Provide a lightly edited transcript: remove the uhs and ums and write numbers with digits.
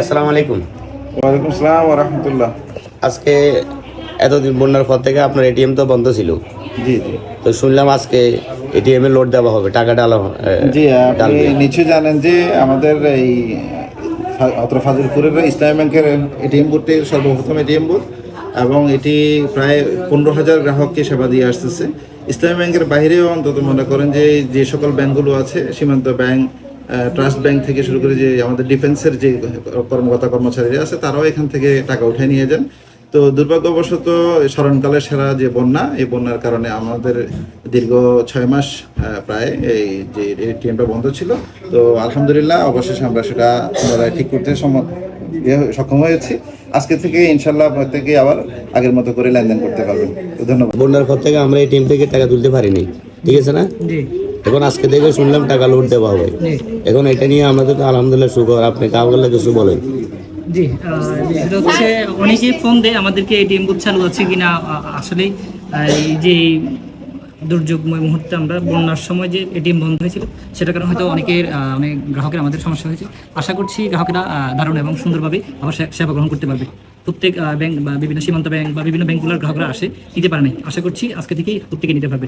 আসসালামু আলাইকুম। ওয়ালাইকুম আসসালাম ওয়া রাহমাতুল্লাহ। আজকে এতদিন বন্যার পর থেকে আপনার এটিএম তো বন্ধ ছিল, জি জি তো শুনলাম আজকে এটিএম এ লোড দেওয়া হবে, টাকা জি, আপনি ডালবে। নিশ্চয়ই জানেন যে আমাদের এই অত্র ফাজিলপুরের ইসলামী ব্যাংকের এটিএম বুথটি সর্বপ্রথম এটিএম বুথ, এবং এটি প্রায় 15,000 গ্রাহককে সেবা দিয়ে আসতেছে। ইসলামী ব্যাংকের বাইরেও অন্তত মনে করেন যে যে সকল ব্যাংকগুলো আছে, সীমান্ত ব্যাংক, ট্রাস্ট ব্যাংক থেকে শুরু করে যে আমাদের ডিফেন্সের যে কর্মকর্তা কর্মচারীরা আছে, তারাও এখান থেকে টাকা উঠায় নিয়ে যান। তো দুর্ভাগ্যবশত স্মরণকালের সেরা যে বন্যা, এই বন্যার কারণে আমাদের দীর্ঘ 6 মাস প্রায় এই যে এটিএমটা বন্ধ ছিল। তো আলহামদুলিল্লাহ অবশেষে আমরা সেটা পুনরায় ঠিক করতে সক্ষম হয়েছি। আজকে থেকে ইনশাল্লাহ প্রত্যেকে আবার আগের মতো করে লেনদেন করতে পারবেন। তো ধন্যবাদ। বন্যার পর থেকে আমরা এটিএম থেকে টাকা তুলতে পারিনি, ঠিক আছে না? জি এখন আজকে থেকে শুনলাম টাকা লোড দেওয়া হবে। জি এখন এটা নিয়ে আমাদের তো আলহামদুলিল্লাহ সুখবর। আপনি কাউকে কিছু বলেন? জি বিষয়টা হচ্ছে অনেকেই ফোন দেয় আমাদেরকে এটিএম বুথ চালু আছে কিনা। আসলে এই যে দুর্যোগময় মুহূর্তে আমরা বন্যার সময় যে এটিএম বন্ধ হয়েছিল, সেটার কারণে হয়তো অনেক গ্রাহকের আমাদের সমস্যা হয়েছে। আশা করছি গ্রাহকেরা দারুণ এবং সুন্দরভাবে আবার সেবা গ্রহণ করতে পারবে। প্রত্যেক ব্যাংক বা বিভিন্ন সীমান্ত ব্যাংক বা বিভিন্ন ব্যাংকগুলোর গ্রাহকরা নিতে পারে নাই। আশা করছি আজকে থেকেই প্রত্যেকে নিতে পারবে।